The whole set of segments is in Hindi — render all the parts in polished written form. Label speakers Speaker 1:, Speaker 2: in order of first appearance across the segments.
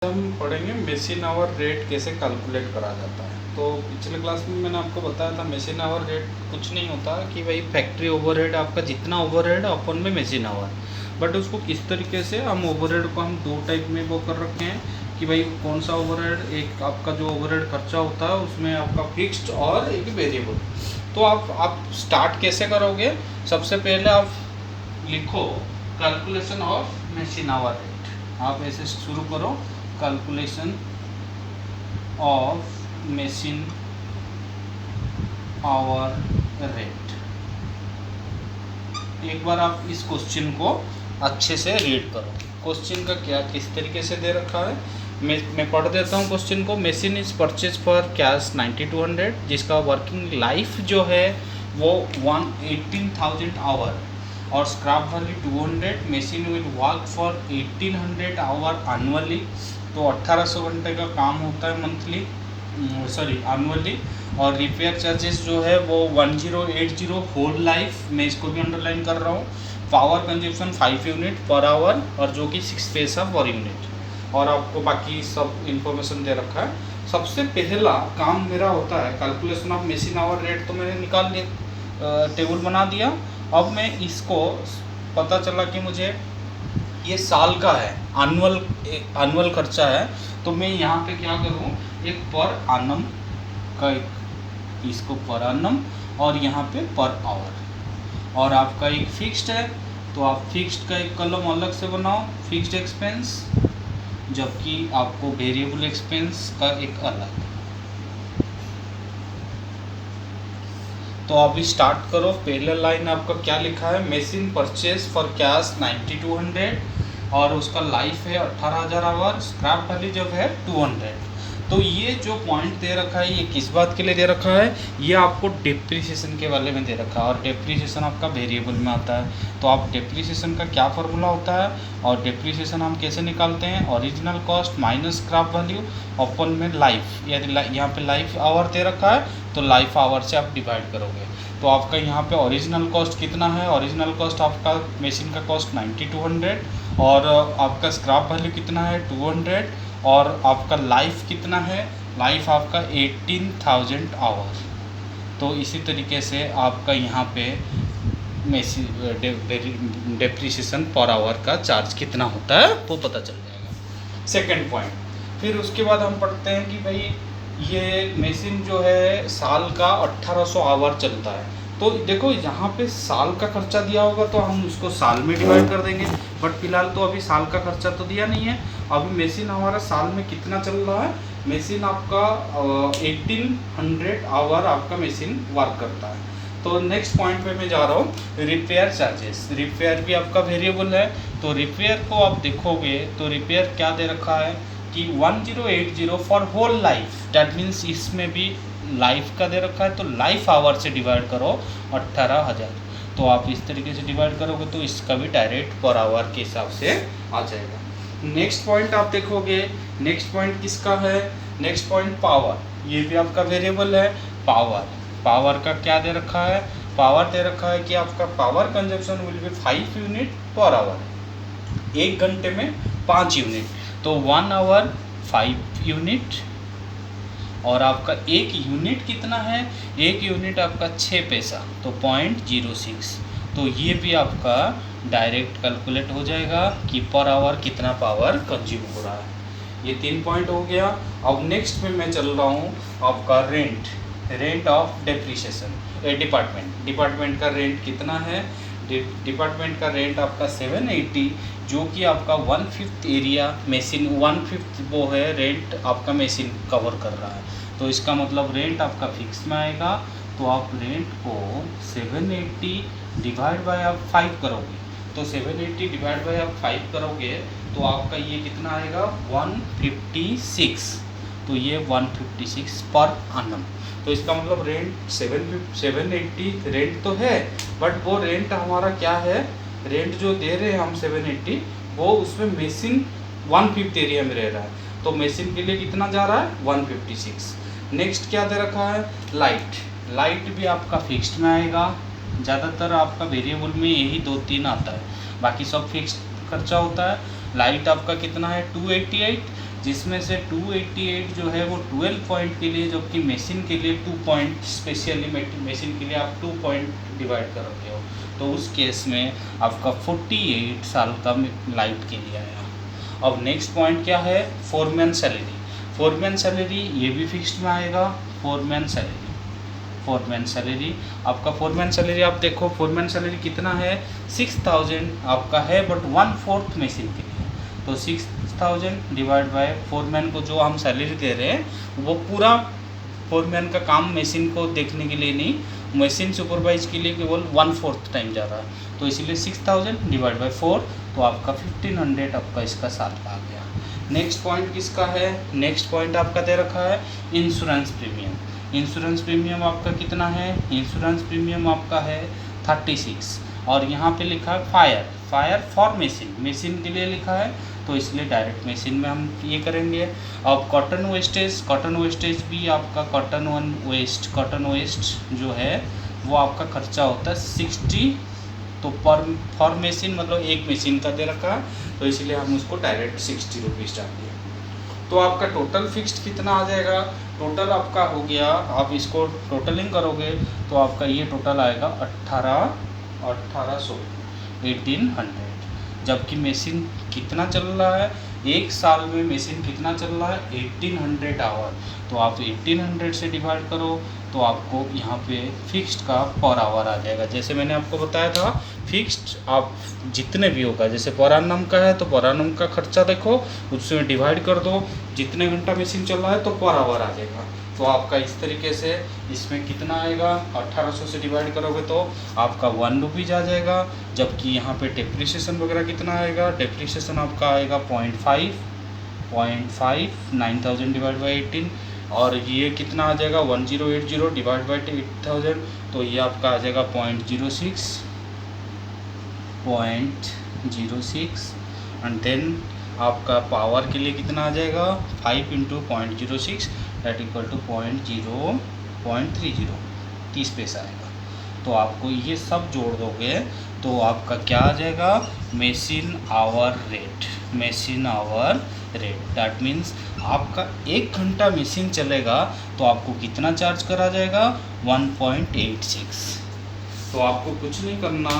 Speaker 1: हम पढ़ेंगे मेशिन आवर रेट कैसे कैलकुलेट करा जाता है। तो पिछले क्लास में मैंने आपको बताया था मेशिन आवर रेट कुछ नहीं होता कि भाई फैक्ट्री ओवरहेड आपका जितना ओवरहेड अपन में मेशिन आवर, बट उसको किस तरीके से हम ओवरहेड को हम दो टाइप में वो कर रखे हैं कि भाई कौन सा ओवरहेड, एक आपका जो ओवरहेड खर्चा होता है उसमें आपका फिक्स्ड और एक वेरिएबल। तो आप स्टार्ट कैसे करोगे, सबसे पहले आप लिखो calculation of machine our rate. आप ऐसे शुरू करो, calculation of machine hour rate. एक बार आप इस क्वेश्चन को अच्छे से रीड करो। क्वेश्चन का क्या किस तरीके से दे रखा है, मैं पढ़ देता हूँ क्वेश्चन को। Machine is purchase for cash 9200, जिसका वर्किंग लाइफ जो है वो 18,000 आवर और scrap value 200। Machine will work for 1800 hour annually, तो 1800 घंटे का काम होता है मंथली, एनुअली। और रिपेयर चार्जेस जो है वो 1080 होल लाइफ, मैं इसको भी अंडरलाइन कर रहा हूँ। Power consumption 5 unit per hour और जो कि 6 पैसा पर यूनिट, और आपको बाकी सब इंफॉर्मेशन दे रखा है। सबसे पहला काम मेरा होता है calculation of machine hour rate, तो मैंने निकाल लिया, टेबल बना दिया। अब मैं इसको पता चला कि मुझे ये साल का है, एनुअल खर्चा है, तो मैं यहाँ पे क्या करूँ, एक पर आनम का एक इसको पर आनम और यहाँ पे पर आवर, और आपका एक फिक्स्ड है तो आप फिक्स्ड का एक कॉलम अलग से बनाओ, फिक्स्ड एक्सपेंस, जबकि आपको वेरिएबल एक्सपेंस का एक अलग। तो अभी स्टार्ट करो। पहला लाइन आपका क्या लिखा है, मशीन परचेज फॉर कैश 9200 और उसका लाइफ है 18,000 आवर, स्क्रैप वैल्यू जब है 200। तो ये जो पॉइंट दे रखा है ये किस बात के लिए दे रखा है, ये आपको डेप्रीसिएशन के बारे में दे रखा है, और डेप्रीसिएशन आपका वेरिएबल में आता है। तो आप डेप्रीसिएशन का क्या फार्मूला होता है और डेप्रीसिएशन हम कैसे निकालते हैं, original cost minus scrap value अपन में लाइफ, यदि यहाँ पे लाइफ आवर दे रखा है तो लाइफ आवर से आप डिवाइड करोगे। तो आपका यहाँ पे ओरिजिनल कॉस्ट कितना है, ओरिजिनल कॉस्ट आपका मशीन का कॉस्ट 9200 और आपका स्क्रैप वैल्यू कितना है 200, और आपका लाइफ कितना है, लाइफ आपका 18,000 आवर। तो इसी तरीके से आपका यहाँ पे डेप्रीसिएशन पर आवर का चार्ज कितना होता है वो पता चल जाएगा। सेकंड पॉइंट, फिर उसके बाद हम पढ़ते हैं कि भाई ये मशीन जो है साल का 1800 आवर चलता है। तो देखो यहाँ पे साल का खर्चा दिया होगा तो हम उसको साल में डिवाइड कर देंगे, बट फिलहाल तो अभी साल का खर्चा तो दिया नहीं है। अभी मशीन हमारा साल में कितना चल रहा है, मशीन आपका 1800 आवर आपका मशीन वर्क करता है। तो नेक्स्ट पॉइंट पे मैं जा रहा हूँ, रिपेयर चार्जेस। रिपेयर भी आपका वेरिएबल है, तो रिपेयर को आप देखोगे तो रिपेयर क्या दे रखा है कि 1080 for whole life, that means इसमें भी लाइफ का दे रखा है, तो लाइफ आवर से डिवाइड करो 18,000। तो आप इस तरीके से डिवाइड करोगे तो इसका भी डायरेक्ट पर आवर के हिसाब से आ जाएगा। नेक्स्ट पॉइंट आप देखोगे, नेक्स्ट पॉइंट किसका है, नेक्स्ट पॉइंट पावर, ये भी आपका वेरिएबल है। पावर का क्या दे रखा है, पावर दे रखा है कि आपका power consumption will be 5 unit per hour, एक घंटे में 5 यूनिट, तो 1 आवर 5 यूनिट, और आपका एक यूनिट कितना है, एक यूनिट आपका 6 पैसा, तो 0.06। तो ये भी आपका डायरेक्ट कैलकुलेट हो जाएगा कि पर आवर कितना पावर कंज्यूम हो रहा है। ये 3 पॉइंट हो गया। अब नेक्स्ट में मैं चल रहा हूँ आपका रेंट ऑफ डेप्रीसिएशन। डिपार्टमेंट का रेंट कितना है, डिपार्टमेंट का रेंट आपका 780, जो कि आपका 1/5 एरिया मशीन, 1/5 वो है रेंट आपका मशीन कवर कर रहा है। तो इसका मतलब रेंट आपका फिक्स में आएगा, तो आप रेंट को 780 डिवाइड बाय आप 5 करोगे, तो 780 डिवाइड बाय आप 5 करोगे तो आपका ये कितना आएगा 156। तो ये 156 पर annum। तो इसका मतलब रेंट 780 रेंट तो है, बट वो रेंट हमारा क्या है, रेंट जो दे रहे हैं हम 780, वो उसमें मशीन 1/5 एरिया में रह रहा है, तो मशीन के लिए कितना जा रहा है 156। नेक्स्ट क्या दे रखा है, लाइट भी आपका फिक्स्ड में आएगा। ज़्यादातर आपका वेरिएबल में यही 2-3 आता है, बाकी सब फिक्स्ड खर्चा होता है। लाइट आपका कितना है 288, जिसमें से 288 जो है वो 12 पॉइंट के लिए, जबकि मशीन के लिए 2 पॉइंट, स्पेशली मशीन के लिए आप 2 पॉइंट डिवाइड कर रखे हो, तो उस केस में आपका 48 साल का लाइट के लिए आया। अब नेक्स्ट पॉइंट क्या है, फोरमैन सैलरी। फोरमैन सैलरी ये भी फिक्स्ड में आएगा। फोरमैन सैलरी आपका, फोरमैन सैलरी आप देखो, फोरमैन सैलरी कितना है, 6000 आपका है, बट 1/4 मशीन के लिए, तो 6000 डिवाइड बाय फोरमैन को जो हम सैलरी दे रहे हैं वो पूरा फोरमैन का काम मशीन को देखने के लिए नहीं, मशीन सुपरवाइज के लिए केवल 1/4 टाइम जा रहा है, तो इसीलिए 6000 डिवाइड बाय 4, तो आपका 1500 आपका इसका साल का आ गया। नेक्स्ट पॉइंट किसका है, नेक्स्ट पॉइंट आपका दे रखा है इंश्योरेंस प्रीमियम। इंश्योरेंस प्रीमियम आपका कितना है, इंश्योरेंस प्रीमियम आपका है 36, और यहाँ पे लिखा है फायर फॉर मशीन के लिए लिखा है, तो इसलिए डायरेक्ट मशीन में हम ये करेंगे। अब कॉटन वेस्टेज भी आपका, कॉटन वेस्ट जो है वो आपका खर्चा होता है 60, तो फॉर मशीन मतलब एक मशीन का दे रखा है, तो इसलिए हम उसको डायरेक्ट 60 रुपीज़ डाल दिए। तो आपका टोटल फिक्स्ड कितना आ जाएगा, टोटल आपका हो गया, आप इसको टोटलिंग करोगे तो आपका ये टोटल आएगा 1800, जबकि मशीन कितना चल रहा है, एक साल में मशीन कितना चल रहा है 1800 आवर, तो आप 1800 से डिवाइड करो तो आपको यहाँ पे फिक्स्ड का पर आवर आ जाएगा। जैसे मैंने आपको बताया था, फिक्स्ड आप जितने भी होगा, जैसे पर annum का है तो पर annum का खर्चा देखो, उसमें डिवाइड कर दो, जितने घंटा मशीन चल रहा है तो पर आवर आ जाएगा। तो आपका इस तरीके से इसमें कितना आएगा, 1800 से डिवाइड करोगे तो आपका 1 रुपीज़ आ जाएगा, जबकि यहाँ पे डेप्रिसिएशन वगैरह कितना आएगा, डेप्रिसिएशन आपका आएगा 0.5 9000 डिवाइड बाई 18, और ये कितना आ जाएगा 1080 डिवाइड बाई 8000, तो ये आपका आ जाएगा 0.06 एंड देन आपका पावर के लिए कितना आ जाएगा 5 × 0.06 दैट इक्वल टू 30 पैसा आएगा। तो आपको ये सब जोड़ दोगे तो आपका क्या आ जाएगा, machine hour rate that means आपका 1 घंटा मशीन चलेगा तो आपको कितना चार्ज करा जाएगा 1.86। तो आपको कुछ नहीं करना,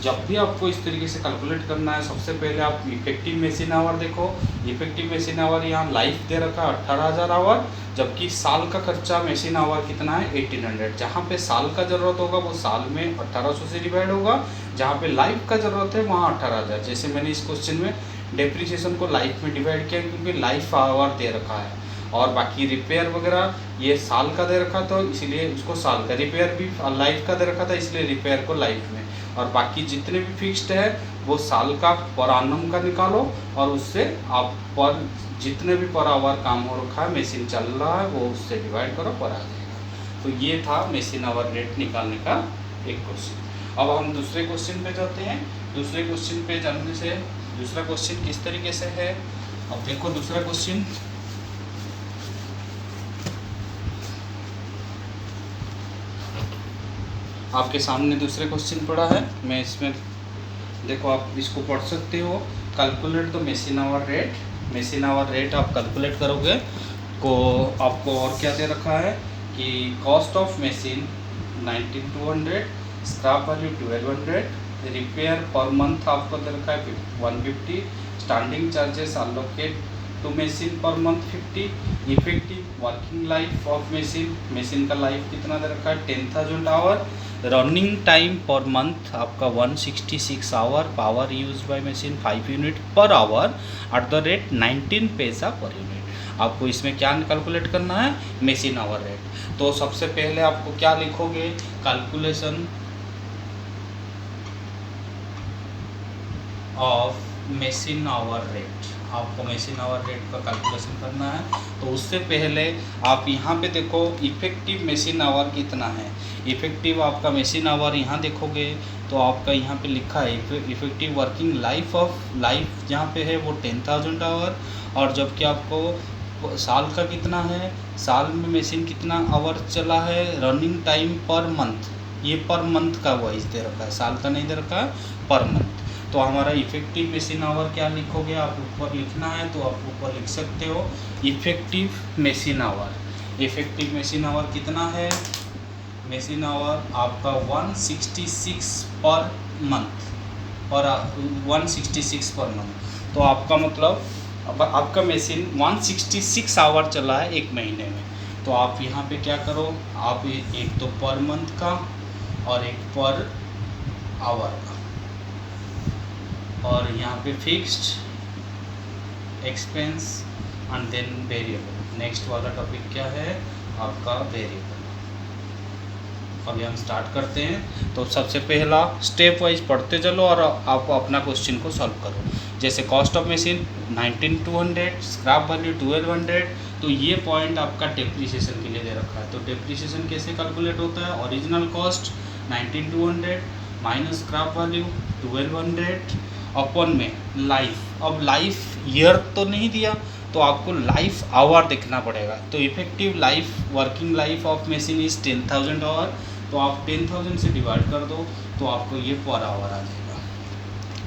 Speaker 1: जब भी आपको इस तरीके से कैलकुलेट करना है, सबसे पहले आप इफेक्टिव मशीन आवर देखो। इफेक्टिव मशीन आवर यहाँ लाइफ दे रखा 18000 आवर, जबकि साल का खर्चा मशीन आवर कितना है 1800। जहाँ पे साल का ज़रूरत होगा वो साल में 1800 से डिवाइड होगा, जहाँ पे लाइफ का ज़रूरत है वहाँ 18000। जैसे मैंने इस क्वेश्चन में डेप्रिसिएशन को लाइफ में डिवाइड किया क्योंकि लाइफ आवर दे रखा है, और बाकी रिपेयर वगैरह ये साल का दे रखा तो इसलिए उसको साल का, रिपेयर भी लाइफ का दे रखा था इसलिए रिपेयर को लाइफ में, और बाकी जितने भी फिक्स्ड है वो साल का पर annum का निकालो, और उससे आप पर जितने भी पर आवर काम हो रखा है मशीन चल रहा है वो उससे डिवाइड करो, पर आ जाएगा। तो ये था मशीन आवर रेट निकालने का एक क्वेश्चन। अब हम दूसरे क्वेश्चन पे जाते हैं। दूसरे क्वेश्चन पे जाने से दूसरा क्वेश्चन किस तरीके से है, अब देखो दूसरा क्वेश्चन आपके सामने दूसरे क्वेश्चन पड़ा है। मैं इसमें देखो आप इसको पढ़ सकते हो, calculate the machine hour rate आप कैलकुलेट करोगे को आपको और क्या दे रखा है कि cost of machine 19200, scrap value 1200, repair per month आपको दे रखा है 150, standing charges allocate to machine per month 50, effective working life of machine का लाइफ कितना दे रखा है 10000 hour, running time per month आपका 166 hour, power use by machine 5 unit per hour at the rate 19 पैसा पर यूनिट। आपको इसमें क्या कैलकुलेट करना है, मशीन आवर रेट। तो सबसे पहले आपको क्या लिखोगे, calculation of machine hour rate, आपको मशीन आवर रेट का कैलकुलेशन करना है। तो उससे पहले आप यहाँ पे देखो इफेक्टिव मशीन आवर कितना है। इफेक्टिव आपका मशीन आवर यहाँ देखोगे तो आपका यहाँ पे लिखा है इफेक्टिव वर्किंग लाइफ जहाँ पे है वो 10000 आवर, और जबकि आपको साल का कितना है, साल में मशीन कितना आवर चला है, रनिंग टाइम पर मंथ, ये पर मंथ का वाइज दे रखा है, साल का नहीं दे रखा है, पर मंथ। तो हमारा इफेक्टिव मशीन आवर क्या लिखोगे आप, ऊपर लिखना है तो आप ऊपर लिख सकते हो effective machine our. Effective machine our कितना है, मशीन आवर आपका 166 पर मंथ और 166 पर मंथ। तो आपका मतलब अब आपका मशीन 166 आवर चला है एक महीने में। तो आप यहाँ पे क्या करो, आप एक तो पर मंथ का और एक पर आवर का, और यहाँ पे fixed expense and then variable. Next वाला टॉपिक क्या है आपका वेरिएबल। अभी हम स्टार्ट करते हैं। तो सबसे पहला स्टेप वाइज पढ़ते चलो और आप अपना क्वेश्चन को सॉल्व करो। जैसे cost of machine 19200, scrap value 1200। तो ये पॉइंट आपका डेप्रिसिएशन के लिए दे रखा है। तो डेप्रिसिएशन कैसे कैलकुलेट होता है, original cost 19200 minus scrap value 1200 अपन में लाइफ। अब लाइफ ईयर तो नहीं दिया तो आपको लाइफ आवर देखना पड़ेगा। तो effective life working life of machine is 10,000 hour. तो आप 10,000 से डिवाइड कर दो तो आपको ये पर आवर आ जाएगा।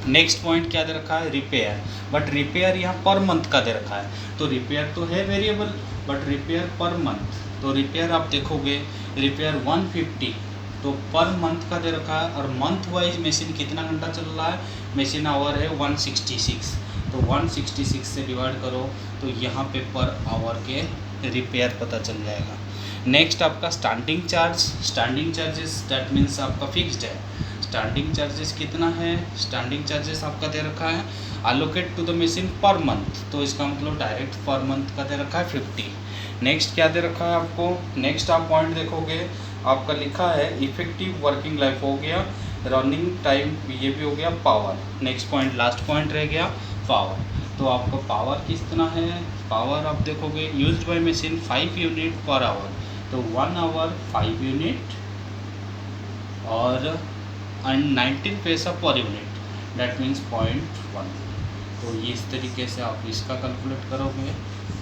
Speaker 1: नेक्स्ट पॉइंट क्या दे रखा है, रिपेयर। बट रिपेयर यहाँ पर मंथ का दे रखा है। तो रिपेयर तो है variable but repair per month. तो रिपेयर आप देखोगे रिपेयर 150 तो पर मंथ का दे रखा है, और मंथ वाइज मशीन कितना घंटा चल रहा है, मशीन आवर है 166। तो 166 से डिवाइड करो तो यहाँ पे पर आवर के रिपेयर पता चल जाएगा। नेक्स्ट आपका standing charge. Standing charges that means आपका फिक्स्ड है। स्टैंडिंग चार्जेस कितना है, स्टैंडिंग चार्जेस आपका दे रखा है allocate to the machine per month. तो इसका मतलब डायरेक्ट पर मंथ का दे रखा है 50। नेक्स्ट क्या दे रखा है आपको, नेक्स्ट आप पॉइंट देखोगे आपका लिखा है इफेक्टिव वर्किंग लाइफ हो गया, रनिंग टाइम ये भी हो गया, power. Next point last point रह गया पावर। तो आपको पावर कितना है, पावर आप देखोगे used by machine 5 unit per hour. तो 1 आवर 5 यूनिट और 19 पैसा पर यूनिट, दैट मीन्स 0.1। तो ये इस तरीके से आप इसका कैलकुलेट करोगे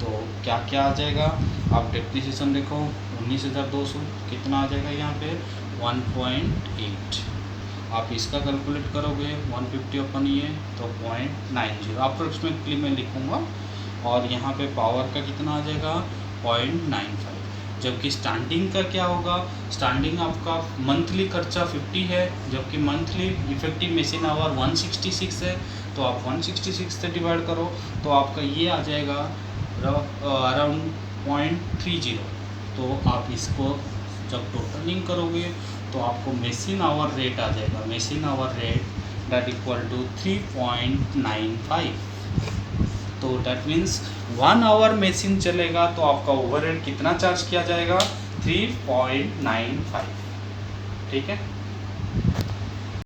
Speaker 1: तो क्या क्या आ जाएगा। आप डेप्रिसिएशन देखो 19,200 कितना आ जाएगा यहाँ पे 1.8। आप इसका कैलकुलेट करोगे 150 अपन ये तो 0.90 अप्रोक्सीमेटली मैं लिखूँगा। और यहाँ पे पावर का कितना आ जाएगा 0.95। जबकि स्टैंडिंग का क्या होगा, स्टैंडिंग आपका मंथली खर्चा 50 है जबकि मंथली इफेक्टिव मशीन आवर 166 है। तो आप 166 से डिवाइड करो तो आपका ये आ जाएगा अराउंड 0.30। तो आप इसको जब टोटलिंग करोगे तो आपको मशीन आवर रेट आ जाएगा, machine hour rate that equal to 3.95। तो डैट मीन्स 1 आवर मशीन चलेगा तो आपका ओवरहेड कितना चार्ज किया जाएगा 3.95। ठीक है।